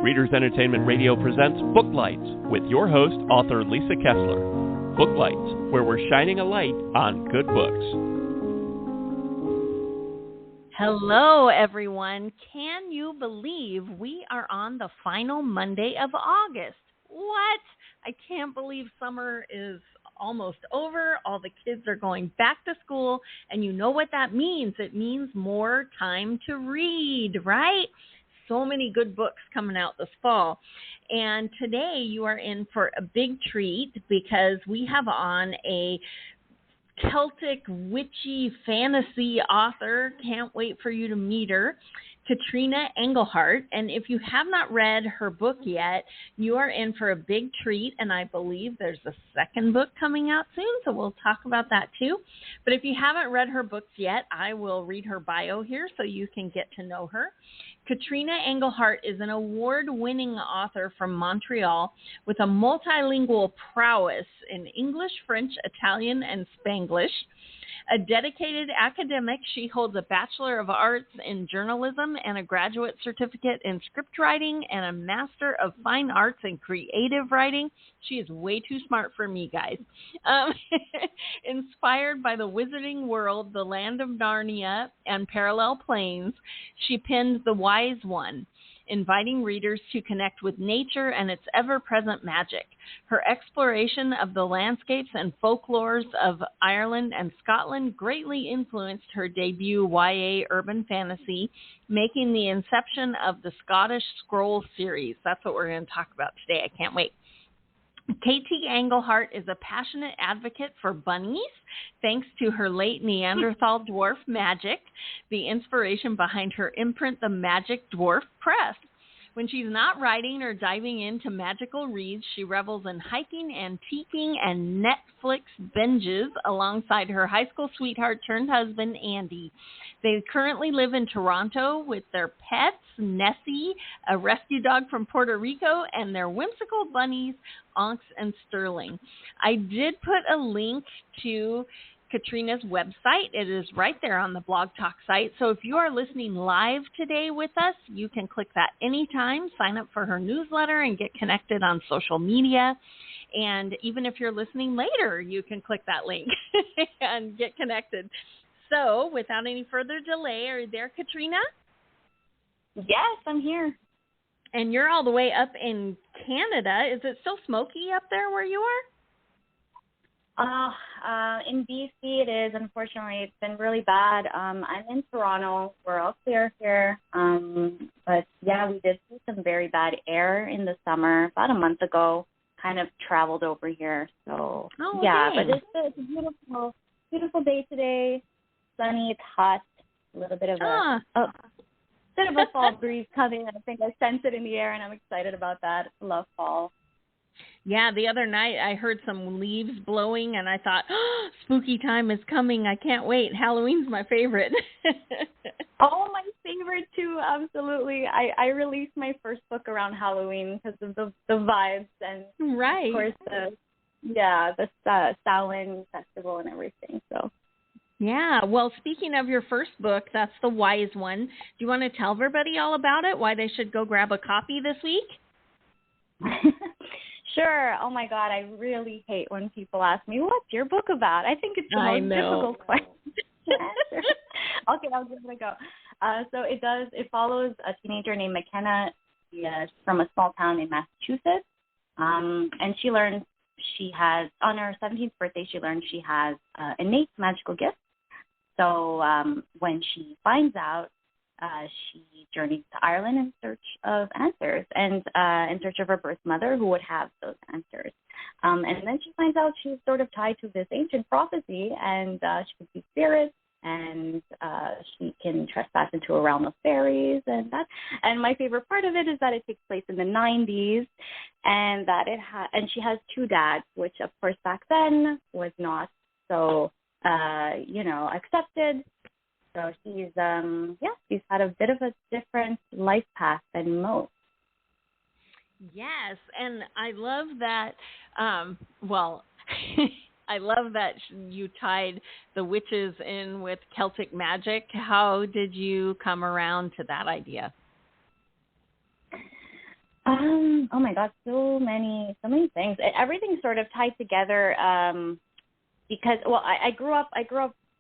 Readers Entertainment Radio presents Booklights with your host, author Lisa Kessler. Booklights, where we're shining a light on good books. Hello, everyone. Can you believe we are on the final Monday of August? What? I can't believe summer is almost over. All the kids are going back to school, and you know what that means. It means more time to read, right? So many good books coming out this fall. And today you are in for a big treat because we have on a Celtic witchy fantasy author. Can't wait for you to meet her, Katrina Anglehart. And if you have not read her book yet, you are in for a big treat. And I believe there's a second book coming out soon, so we'll talk about that too. But if you haven't read her books yet, I will read her bio here so you can get to know her. Katrina Anglehart is an award-winning author from Montreal with a multilingual prowess in English, French, Italian, and Spanglish. A dedicated academic, she holds a Bachelor of Arts in Journalism and a graduate certificate in script writing and a Master of Fine Arts in Creative Writing. She is way too smart for me, guys. Inspired by the wizarding world, the land of Narnia, and parallel planes, she penned The Wise One, inviting readers to connect with nature and its ever-present magic. Her exploration of the landscapes and folklores of Ireland and Scotland greatly influenced her debut YA urban fantasy, making the inception of the Scottish Scroll series. That's what we're going to talk about today. I can't wait. Katie Anglehart is a passionate advocate for bunnies, thanks to her late Neanderthal dwarf Magic, the inspiration behind her imprint, The Magic Dwarf Press. When she's not writing or diving into magical reads, she revels in hiking, antiquing, and Netflix binges alongside her high school sweetheart turned husband, Andy. They currently live in Toronto with their pets, Nessie, a rescue dog from Puerto Rico, and their whimsical bunnies, Onks and Sterling. I did put a link to Katrina's website. It is right there on the Blog Talk site. So if you are listening live today with us, you can click that anytime, sign up for her newsletter, and get connected on social media. And even if you're listening later, you can click that link and get connected. So without any further delay, are you there, Katrina? Yes, I'm here. And you're all the way up in Canada. Is it still smoky up there where you are? In BC it is. Unfortunately, it's been really bad. I'm in Toronto. We're all clear here. But yeah, we did see some very bad air in the summer about a month ago. Kind of traveled over here. So yeah, dang. But it's a beautiful day today. Sunny, it's hot. A little bit of a fall breeze coming. I think I sense it in the air, and I'm excited about that. I love fall. Yeah, the other night I heard some leaves blowing, and I thought, spooky time is coming. I can't wait. Halloween's my favorite. Oh, my favorite, too. Absolutely. I released my first book around Halloween because of the vibes and, right. Of course, the Samhain festival and everything. So. Yeah. Well, speaking of your first book, that's The Wise One. Do you want to tell everybody all about it, why they should go grab a copy this week? Sure. Oh, my God. I really hate when people ask me, what's your book about? I think it's the most difficult question. Okay, I'll give it a go. So it follows a teenager named McKenna. She is from a small town in Massachusetts. And on her 17th birthday, she learned she has innate magical gifts. So when she finds out, she journeys to Ireland in search of answers and in search of her birth mother who would have those answers. And then she finds out she's sort of tied to this ancient prophecy, and she can see spirits, and she can trespass into a realm of fairies and that. And my favorite part of it is that it takes place in the 90s, and that and she has two dads, which of course back then was not so accepted. So she's had a bit of a different life path than most. Yes, and I love that. I love that you tied the witches in with Celtic magic. How did you come around to that idea? Oh my God, so many things. Everything sort of tied together because, well, I grew up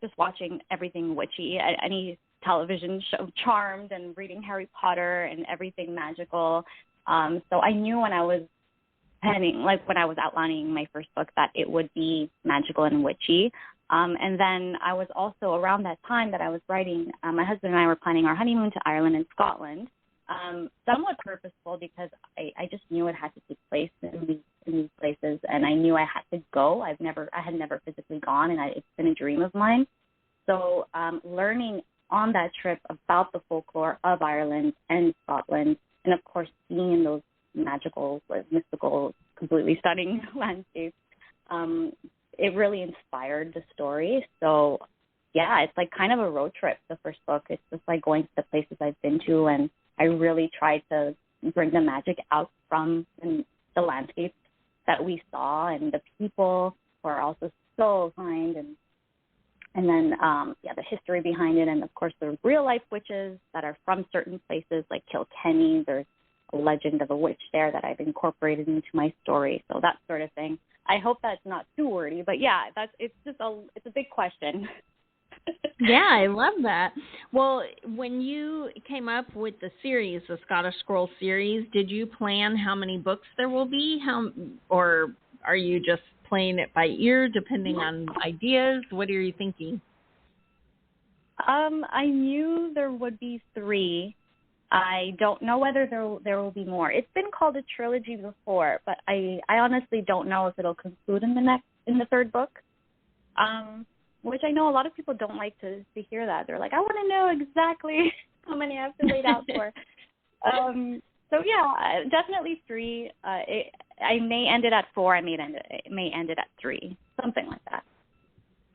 just watching everything witchy, any television show, Charmed, and reading Harry Potter and everything magical. So I knew when I was when I was outlining my first book, that it would be magical and witchy. And then I was also, around that time that I was writing, my husband and I were planning our honeymoon to Ireland and Scotland. Somewhat purposeful, because I just knew it had to take place in these places, and I knew I had to go. I had never physically gone, and it's been a dream of mine. So learning on that trip about the folklore of Ireland and Scotland, and of course being in those magical, mystical, completely stunning landscapes, it really inspired the story. So yeah, it's like kind of a road trip, the first book. It's just like going to the places I've been to, and I really tried to bring the magic out from the landscapes that we saw, and the people who are also so kind, and then the history behind it, and of course the real life witches that are from certain places like Kilkenny. There's a legend of a witch there that I've incorporated into my story, so that sort of thing. I hope that's not too wordy, but yeah, it's a big question. Yeah, I love that. Well, when you came up with the series, the Scottish Scroll series, did you plan how many books there will be? Or are you just playing it by ear, depending on ideas? What are you thinking? I knew there would be 3. I don't know whether there will be more. It's been called a trilogy before, but I honestly don't know if it'll conclude in the third book. Which I know a lot of people don't like to hear that. They're like, I want to know exactly how many I have to wait out for. So yeah, definitely 3. I may end it at 4. I may end it at 3, something like that.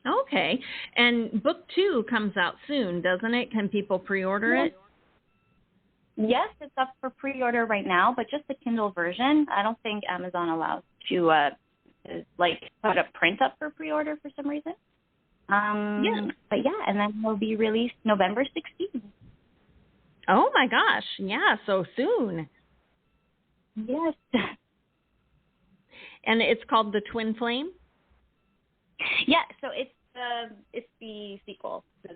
Okay. And book 2 comes out soon, doesn't it? Can people pre-order it? Yes, it's up for pre-order right now, but just the Kindle version. I don't think Amazon allows to put a print up for pre-order for some reason. But yeah, and then it'll be released November 16th. Oh my gosh. Yeah, so soon. Yes. And it's called The Twin Flame? Yeah, so it's the sequel to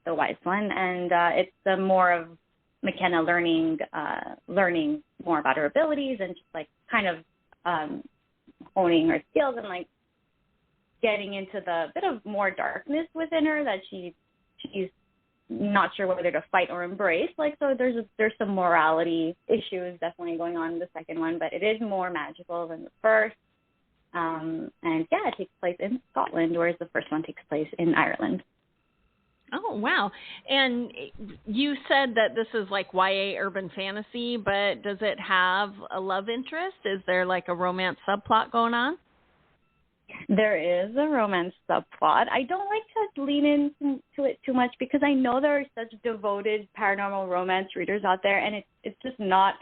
the Wise One, and it's the more of McKenna learning more about her abilities, and just like kind of honing her skills, and like getting into the bit of more darkness within her that she's not sure whether to fight or embrace. Like, so there's some morality issues definitely going on in the second one, but it is more magical than the first. And yeah, it takes place in Scotland, whereas the first one takes place in Ireland. Oh, wow. And you said that this is like YA urban fantasy, but does it have a love interest? Is there like a romance subplot going on? There is a romance subplot. I don't like to lean into it too much, because I know there are such devoted paranormal romance readers out there, and it's just not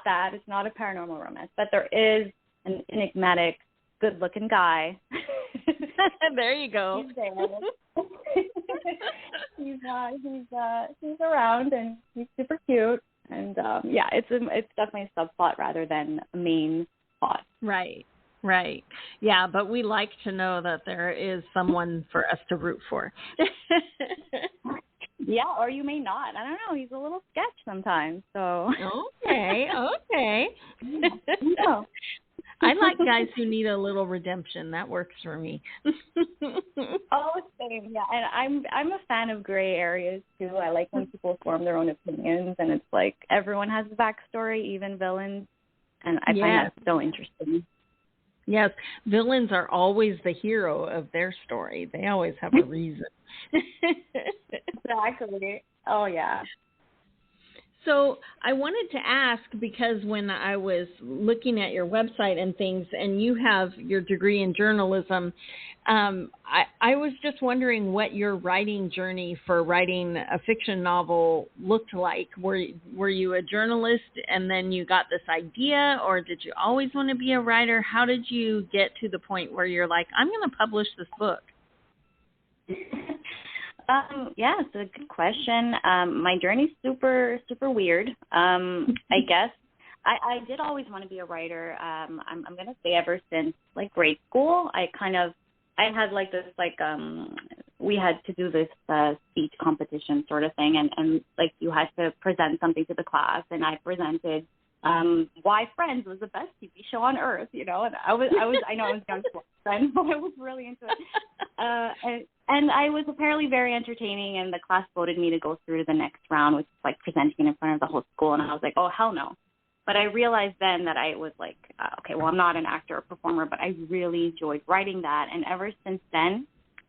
that. It's not a paranormal romance, but there is an enigmatic, good-looking guy. There you go. He's there. He's around, and he's super cute. And yeah, it's definitely a subplot rather than a main plot. Right. Yeah, but we like to know that there is someone for us to root for. Yeah, or you may not. I don't know. He's a little sketch sometimes. So Okay. No. I like guys who need a little redemption. That works for me. Oh, same. Yeah, and I'm a fan of gray areas too. I like when people form their own opinions, and it's like everyone has a backstory, even villains, and I find that so interesting. Yes, villains are always the hero of their story. They always have a reason. Exactly. Oh, yeah. So I wanted to ask, because when I was looking at your website and things, and you have your degree in journalism, I was just wondering what your writing journey for writing a fiction novel looked like. Were you a journalist and then you got this idea, or did you always want to be a writer? How did you get to the point where you're like, I'm going to publish this book? Yeah, it's a good question. My journey's super, super weird. I guess I did always want to be a writer. I'm going to say ever since like grade school, I had like this, like, we had to do this speech competition sort of thing. And like you had to present something to the class, and I presented why Friends was the best TV show on earth, you know, and I know I was young then, but I was really into it. And I was apparently very entertaining, and the class voted me to go through to the next round, which is like presenting in front of the whole school. And I was like, oh, hell no. But I realized then that I was like, okay, well, I'm not an actor or performer, but I really enjoyed writing that. And ever since then,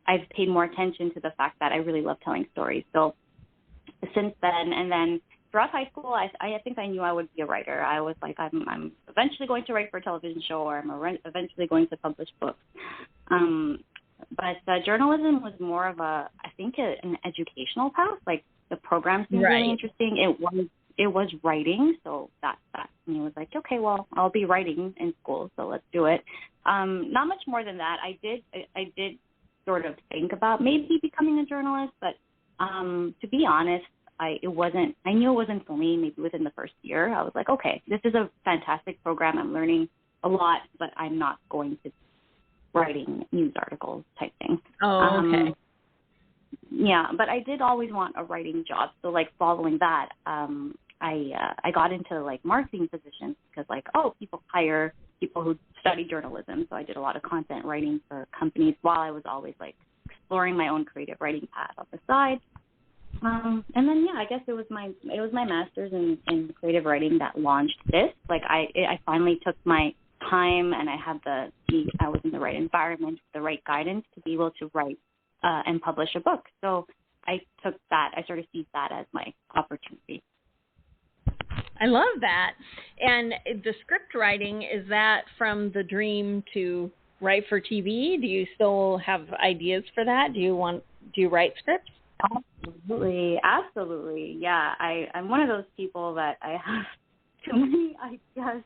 I've paid more attention to the fact that I really love telling stories. So since then, and then throughout high school, I think I knew I would be a writer. I was like, I'm eventually going to write for a television show, or I'm eventually going to publish books. But journalism was more of an educational path. Like the program seemed really interesting. It was writing, so that to me was like, okay, well, I'll be writing in school, so let's do it. Not much more than that. I did sort of think about maybe becoming a journalist, but to be honest, I knew it wasn't for me. Maybe within the first year, I was like, okay, this is a fantastic program. I'm learning a lot, but I'm not going to be writing news articles type thing. Oh, okay. Yeah, but I did always want a writing job. So like following that, I got into like marketing positions because like, oh, people hire people who study journalism. So I did a lot of content writing for companies while I was always like exploring my own creative writing path on the side. And then, I guess it was my master's in creative writing that launched this. Like I finally took my time, and I was in the right environment, the right guidance to be able to write and publish a book. So I took that. I sort of seized that as my opportunity. I love that. And the script writing, is that from the dream to write for TV? Do you still have ideas for that? Do you write scripts? Absolutely. Yeah, I'm one of those people that I have too many ideas,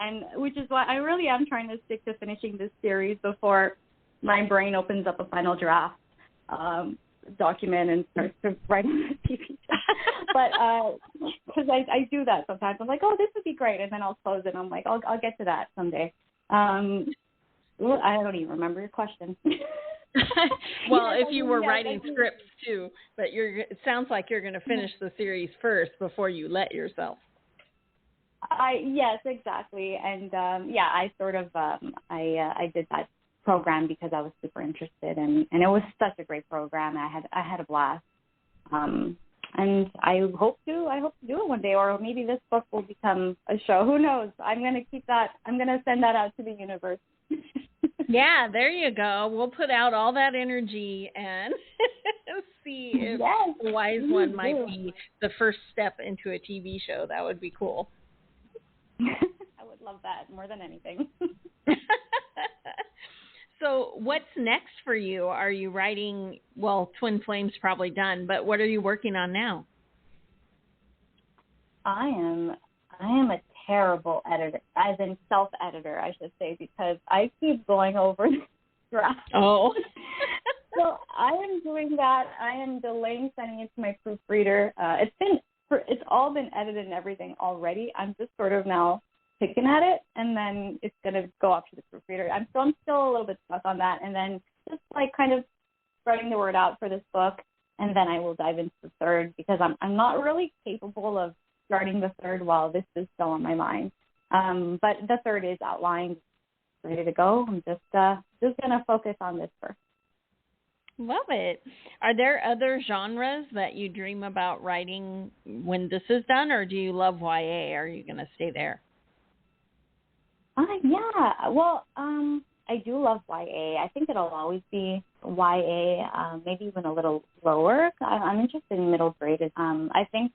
and which is why I really am trying to stick to finishing this series before my brain opens up a final draft document and starts to write on the TV show. But because I do that sometimes. I'm like, oh, this would be great, and then I'll close it. And I'm like, I'll get to that someday. I don't even remember your question. Well, if you were writing scripts too, but it sounds like you're going to finish the series first before you let yourself. Yes, exactly. And I sort of I did that program because I was super interested, and it was such a great program. I had a blast. And I hope to do it one day, or maybe this book will become a show. Who knows? I'm going to keep that. I'm going to send that out to the universe. Yeah, there you go. We'll put out all that energy and see if the Wise One might be the first step into a TV show. That would be cool. I would love that more than anything. So what's next for you? Are you writing, well, Twin Flames probably done, but what are you working on now? I am a terrible editor, as in self-editor, I should say, because I keep going over the draft. Oh. So I am doing that. I am delaying sending it to my proofreader. It's all been edited and everything already. I'm just sort of now picking at it, and then it's going to go off to the proofreader. I'm still a little bit stuck on that, and then just like kind of spreading the word out for this book, and then I will dive into the third, because I'm not really capable of starting the third while this is still on my mind. But the third is outlined, ready to go. I'm just going to focus on this first. Love it. Are there other genres that you dream about writing when this is done, or do you love YA? Are you going to stay there? Yeah. Well, I do love YA. I think it'll always be YA, maybe even a little lower. I'm interested in middle grade. I think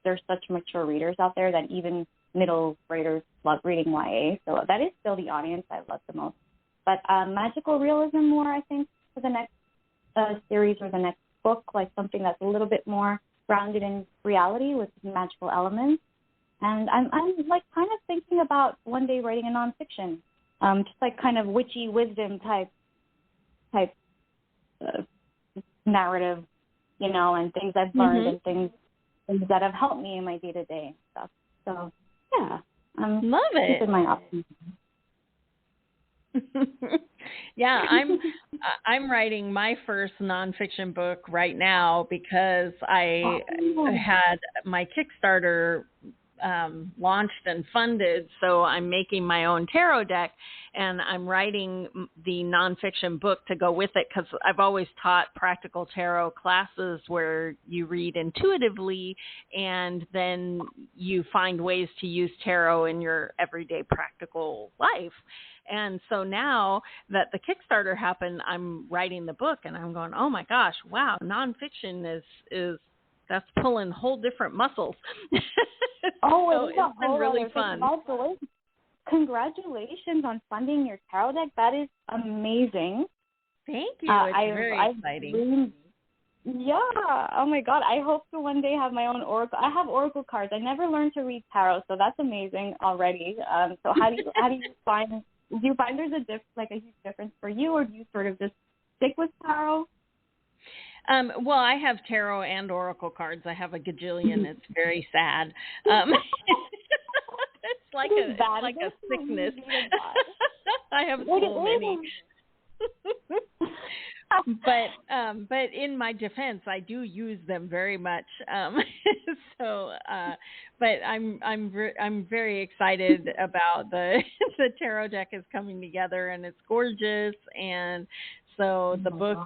there's such mature readers out there that even middle graders love reading YA. So that is still the audience I love the most. But magical realism more, I think, for the next series or the next book, like something that's a little bit more grounded in reality with magical elements. And I'm like kind of thinking about one day writing a nonfiction, just like kind of witchy wisdom type narrative, and things I've learned and things that have helped me in my day-to-day and stuff. So, yeah, Love it. Keeping my options. Yeah, I'm writing my first nonfiction book right now because I had my Kickstarter launched and funded, so I'm making my own tarot deck, and I'm writing the nonfiction book to go with it because I've always taught practical tarot classes where you read intuitively and then you find ways to use tarot in your everyday practical life. And so now that the Kickstarter happened, I'm writing the book and I'm going, oh my gosh, wow, nonfiction is that's pulling whole different muscles. So it's been really fun. Congratulations on funding your tarot deck. That is amazing. Thank you. It's very exciting. Yeah. Oh my God. I hope to one day have my own oracle. I have oracle cards. I never learned to read tarot, so that's amazing already. So how do you find? Do you find there's a huge difference for you, or do you sort of just stick with tarot? Well, I have tarot and oracle cards. I have a gajillion. It's very sad. It's like a sickness. I have so many. But in my defense, I do use them very much. But I'm very excited about the tarot deck is coming together, and it's gorgeous. And so the book,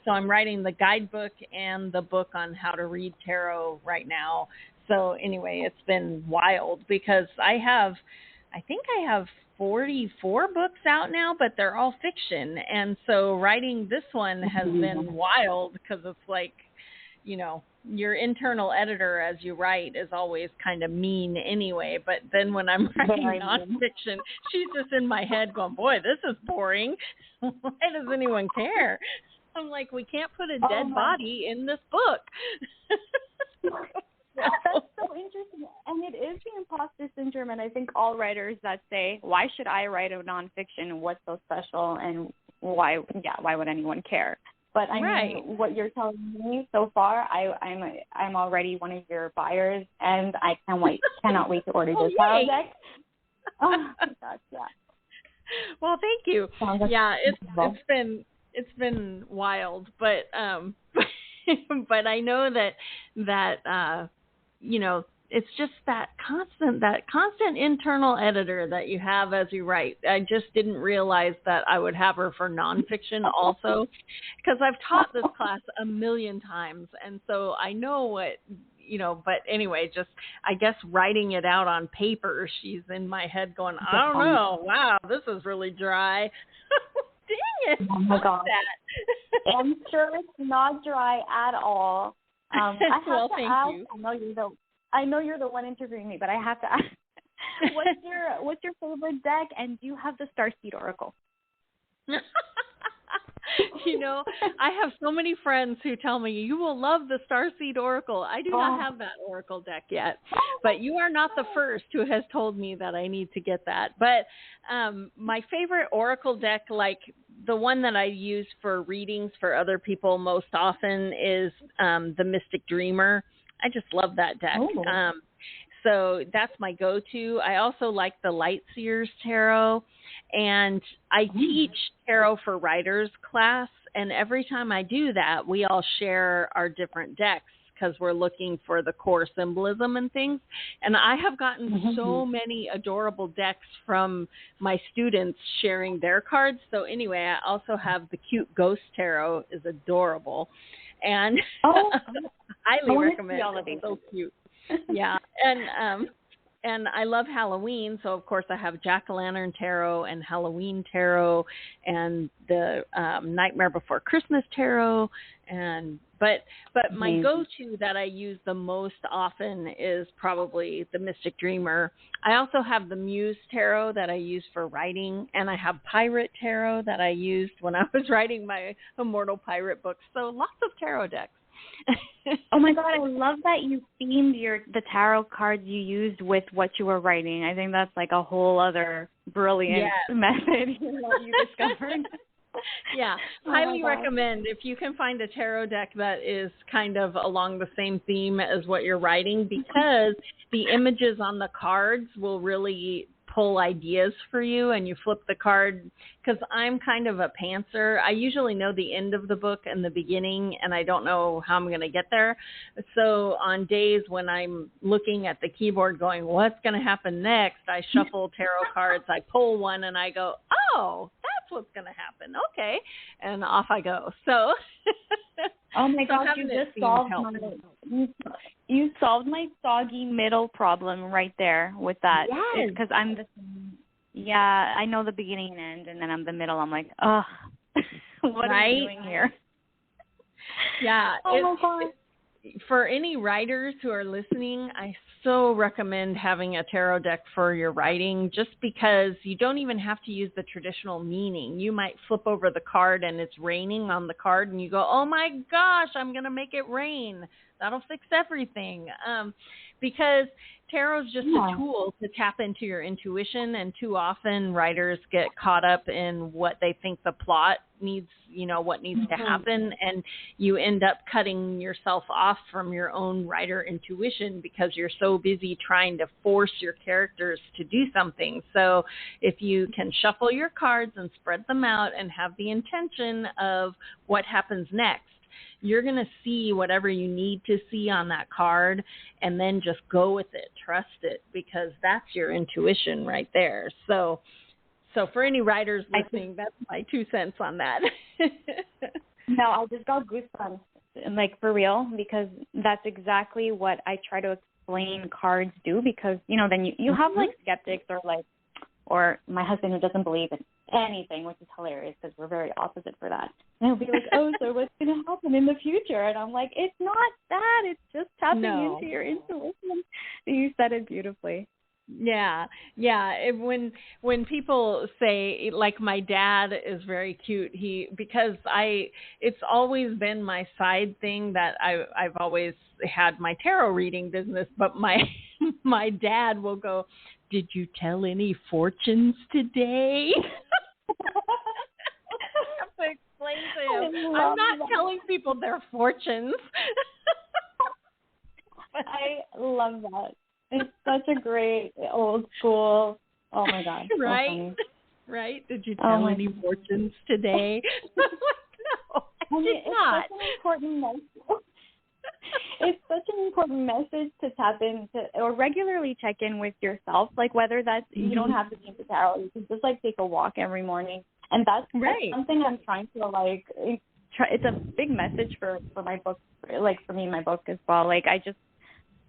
so I'm writing the guidebook and the book on how to read tarot right now. So anyway, it's been wild because I think I have 44 books out now, but they're all fiction. And so writing this one has been wild because it's like, you know, your internal editor as you write is always kind of mean anyway. But then when I'm writing nonfiction, she's just in my head going, boy, this is boring. Why does anyone care? I'm like, we can't put a dead body in this book. That's so interesting. And it is the imposter syndrome. And I think all writers that say, why should I write a nonfiction? What's so special? And why would anyone care? But I mean, what you're telling me so far, I'm already one of your buyers, and I cannot wait to order this tarot deck. Oh my gosh, yeah. Well, thank you. Yeah, it's been wild, but but I know that you know, it's just that constant internal editor that you have as you write. I just didn't realize that I would have her for nonfiction also, because I've taught this class a million times, and so I know what, you know. But anyway, just I guess writing it out on paper, she's in my head going, I don't know. Wow, this is really dry. Dang it! Oh my God. I'm sure it's not dry at all. Well, thank you. I know you're the one interviewing me, but I have to ask, what's your favorite deck, and do you have the Starseed Oracle? You know, I have so many friends who tell me you will love the Starseed Oracle. I do not have that Oracle deck yet, but you are not the first who has told me that I need to get that. But my favorite Oracle deck, like the one that I use for readings for other people most often, is the Mystic Dreamer. I just love that deck. So that's my go-to. I also like the Light Seers Tarot, and I teach Tarot for Writers class, and every time I do that, we all share our different decks because we're looking for the core symbolism and things. And I have gotten so many adorable decks from my students sharing their cards. So anyway, I also have the cute Ghost Tarot, is adorable. And highly recommend it. It's so cute. Yeah. And I love Halloween, so of course I have Jack-o'-lantern Tarot and Halloween Tarot and the Nightmare Before Christmas Tarot. But my go-to that I use the most often is probably the Mystic Dreamer. I also have the Muse Tarot that I use for writing, and I have Pirate Tarot that I used when I was writing my Immortal Pirate books. So lots of tarot decks. Oh my God, I love that you themed the tarot cards you used with what you were writing. I think that's like a whole other brilliant method you discovered. Yeah, highly recommend if you can find a tarot deck that is kind of along the same theme as what you're writing, because the images on the cards will really pull ideas for you, and you flip the card, because I'm kind of a pantser. I usually know the end of the book and the beginning, and I don't know how I'm going to get there. So on days when I'm looking at the keyboard going, what's going to happen next, I shuffle tarot cards, I pull one, and I go, oh, that's what's going to happen. Okay. And off I go. So oh my gosh, you solved my soggy middle problem right there with that. Yes. Because I'm the same. Yeah, I know the beginning and end, and then I'm the middle. I'm like, oh, what are you doing here? Yeah. Oh my God. For any writers who are listening, I so recommend having a tarot deck for your writing, just because you don't even have to use the traditional meaning. You might flip over the card and it's raining on the card, and you go, oh my gosh, I'm going to make it rain. That'll fix everything. Because tarot is just a tool to tap into your intuition, and too often writers get caught up in what they think the plot needs, what needs to happen, and you end up cutting yourself off from your own writer intuition because you're so busy trying to force your characters to do something. So if you can shuffle your cards and spread them out and have the intention of what happens next, you're going to see whatever you need to see on that card, and then just go with it. Trust it, because that's your intuition right there. So for any writers listening, that's my 2 cents on that. No, I just got goosebumps, like for real, because that's exactly what I try to explain cards do, because, then you have like skeptics or my husband who doesn't believe in anything, which is hilarious because we're very opposite for that. And he'll be like, oh, so what's going to happen in the future? And I'm like, it's not that. It's just tapping into your intuition. You said it beautifully. Yeah. When people say, like, my dad is very cute, because it's always been my side thing that I've always had my tarot reading business, but my dad will go, did you tell any fortunes today? I have to explain to him, I'm not telling people their fortunes. I love that. It's such a great old school. Oh my God. Right? So right? Did you tell any fortunes today? No, I did not. It's such an important message. It's such an important message to tap into or regularly check in with yourself. Like whether that's, you don't have to be into tarot, you can just like take a walk every morning. And that's something I'm trying to it's a big message for my book, like for me, my book as well. Like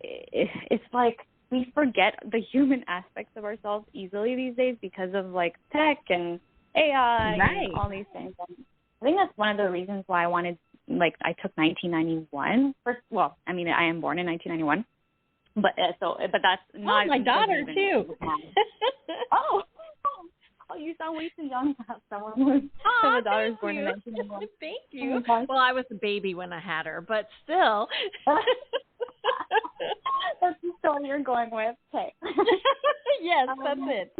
it's like we forget the human aspects of ourselves easily these days because of like tech and AI and all these things. And I think that's one of the reasons why I took 1991 I am born in 1991, but that's not. Oh, my daughter too. Oh, you sound way too young to have someone whose daughter was born in 1991. Thank you. Well, I was a baby when I had her, but still. That's the story you're going with. Okay. Yes, that's it.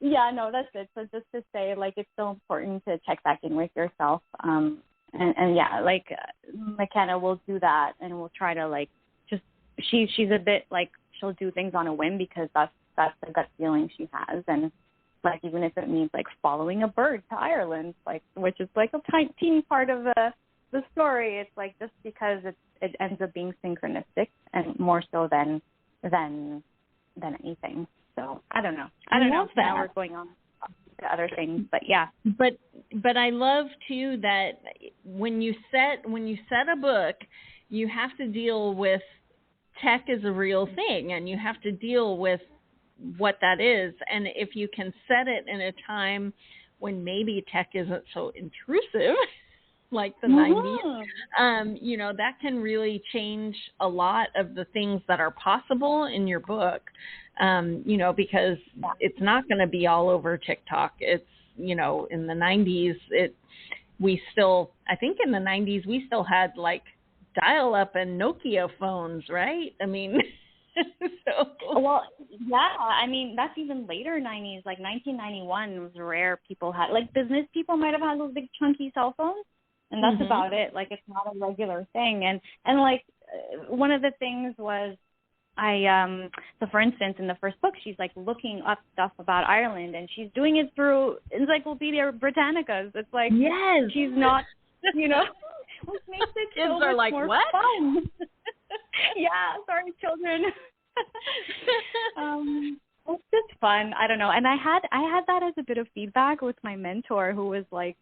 Yeah, no, that's it. So just to say, like, it's so important to check back in with yourself. And yeah, like, McKenna will do that, and we'll try to, like, just, she's a bit, like, she'll do things on a whim because that's the gut feeling she has. And, like, even if it means, like, following a bird to Ireland, like, which is, like, a teeny part of the story, it's, like, just because it ends up being synchronistic and more so than anything. So I don't know. I don't know if now we're going on to other things, but yeah. But I love too that when you set a book, you have to deal with tech is a real thing, and you have to deal with what that is. And if you can set it in a time when maybe tech isn't so intrusive, like the 90s, that can really change a lot of the things that are possible in your book, because it's not going to be all over TikTok. It's, in the 90s, I think in the 90s, we still had like dial-up and Nokia phones, right? I mean, Well, yeah, I mean, that's even later 90s, like 1991 was rare. People had, like, business people might have had those big chunky cell phones, and that's about it. Like, it's not a regular thing. And like, one of the things was, so for instance, in the first book, she's like looking up stuff about Ireland, and she's doing it through Encyclopedia Britannicas. It's like, she's not, you know, which makes it kids so are much like, more what? fun. Yeah, sorry, children. It's just fun. I don't know. And I had that as a bit of feedback with my mentor, who was like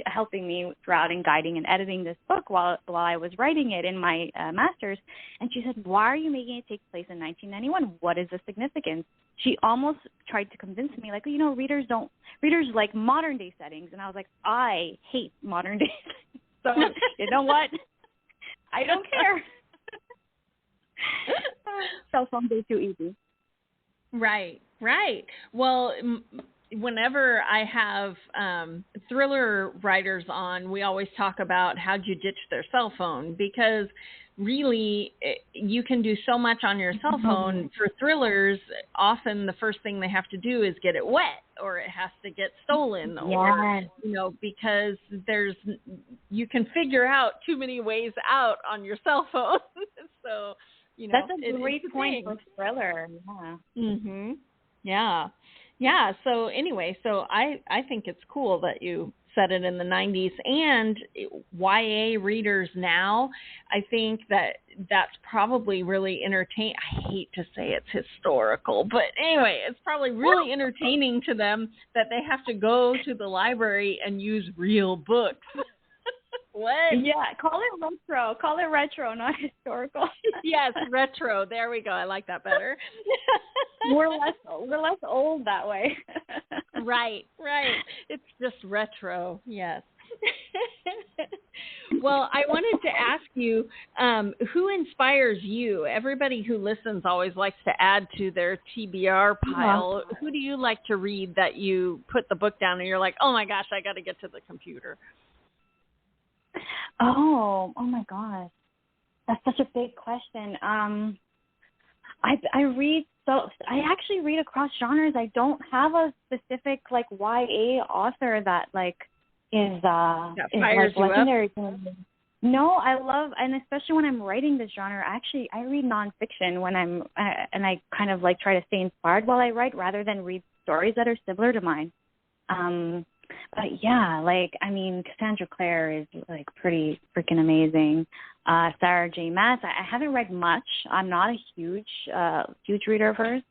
helping me throughout and guiding and editing this book while I was writing it in my master's. And she said, "Why are you making it take place in 1991? What is the significance?" She almost tried to convince me, like, you know, readers like modern day settings. And I was like, I hate modern day settings. So you know what? I don't care. Cell phones are too easy. Right. Well, whenever I have thriller writers on, we always talk about how'd you ditch their cell phone, because really you can do so much on your cell phone. For thrillers, often the first thing they have to do is get it wet, or it has to get stolen, or, you know, because you can figure out too many ways out on your cell phone. So, you know, that's a great point for thriller. Yeah. So anyway, I think it's cool that you set it in the 90s, and YA readers now, I think that's probably really entertaining. I hate to say it's historical, but anyway, it's probably really entertaining to them that they have to go to the library and use real books. What? Yeah, call it retro, not historical. Yes, retro. There we go. I like that better. We're less old that way. Right. It's just retro. Yes. Well, I wanted to ask you, who inspires you? Everybody who listens always likes to add to their TBR pile. Yeah. Who do you like to read that you put the book down and you're like, oh my gosh, I got to get to the computer? Oh my gosh, that's such a big question. I actually read across genres. I don't have a specific like YA author that like is like legendary to me. No, I love, and especially when I'm writing this genre, actually I read nonfiction when I'm and I kind of like try to stay inspired while I write rather than read stories that are similar to mine. But yeah, like, I mean, Cassandra Clare is like pretty freaking amazing. Sarah J. Maas, I haven't read much. I'm not a huge reader of hers,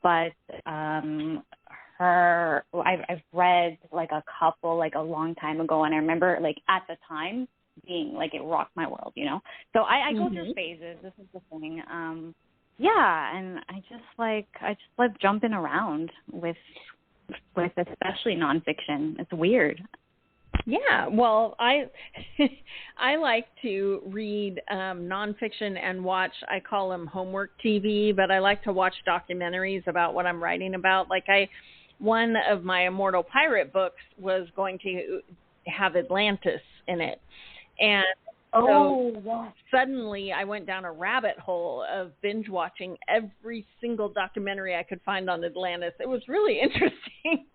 but I've read like a couple like a long time ago, and I remember like at the time being like it rocked my world, you know. So I go through phases. This is the thing. Yeah, and I just love jumping around with especially nonfiction. It's weird. Yeah, well, I like to read nonfiction and watch, I call them homework TV, but I like to watch documentaries about what I'm writing about. Like one of my Immortal Pirate books was going to have Atlantis in it. And suddenly I went down a rabbit hole of binge watching every single documentary I could find on Atlantis. It was really interesting.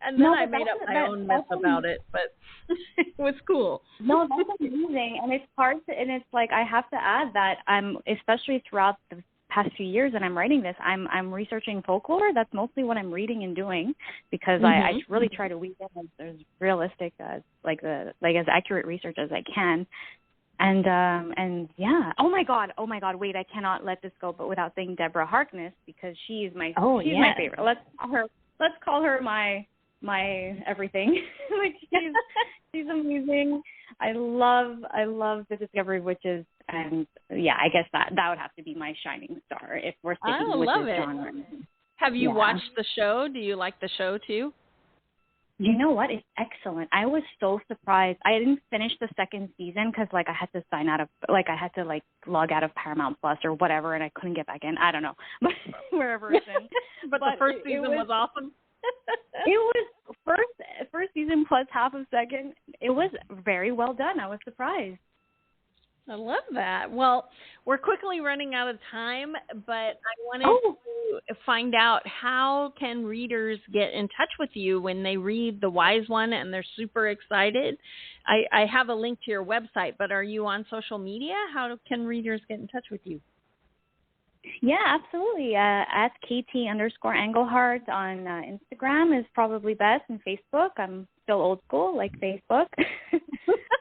And then I made up my own myth about it, but it was cool. No, that's amazing. And it's hard to, and it's like, I have to add that especially throughout the past few years that I'm writing this, I'm researching folklore. That's mostly what I'm reading and doing, because I really try to weave in as realistic as as accurate research as I can. And yeah. Oh my God. Wait, I cannot let this go, but without saying Deborah Harkness, because she's my favorite. Let's call her my everything. Like she's amazing. I love The Discovery of Witches, and yeah, I guess that would have to be my shining star if we're sticking with this genre. Have you watched the show? Do you like the show too? You know what? It's excellent. I was so surprised. I didn't finish the second season because I had to sign out of I had to log out of Paramount Plus or whatever, and I couldn't get back in. I don't know, but wherever it's in. but the first season was awesome. It was first season plus half of second. It was very well done. I was surprised. I love that. Well, we're quickly running out of time, but I wanted to find out, how can readers get in touch with you when they read The Wise One and they're super excited? I have a link to your website, but are you on social media? How can readers get in touch with you? Yeah, absolutely. At KT_Anglehart on Instagram is probably best, and Facebook. I'm still old school, like Facebook.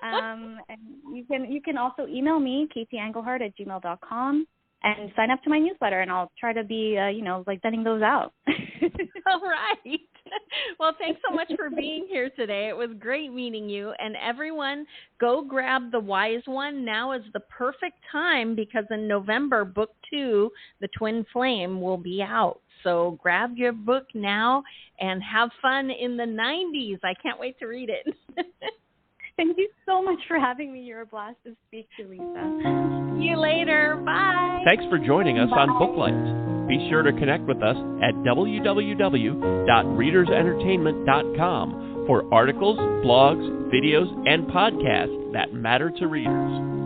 And you can also email me, KTAnglehart@gmail.com, and sign up to my newsletter, and I'll try to be, sending those out. All right. Well, thanks so much for being here today. It was great meeting you. And everyone, go grab The Wise One. Now is the perfect time, because in November, book 2, The Twin Flame, will be out. So grab your book now and have fun in the 90s. I can't wait to read it. Thank you so much for having me. You're a blast to speak to, Lisa. See you later. Bye. Thanks for joining us on Booklights. Be sure to connect with us at www.readersentertainment.com for articles, blogs, videos, and podcasts that matter to readers.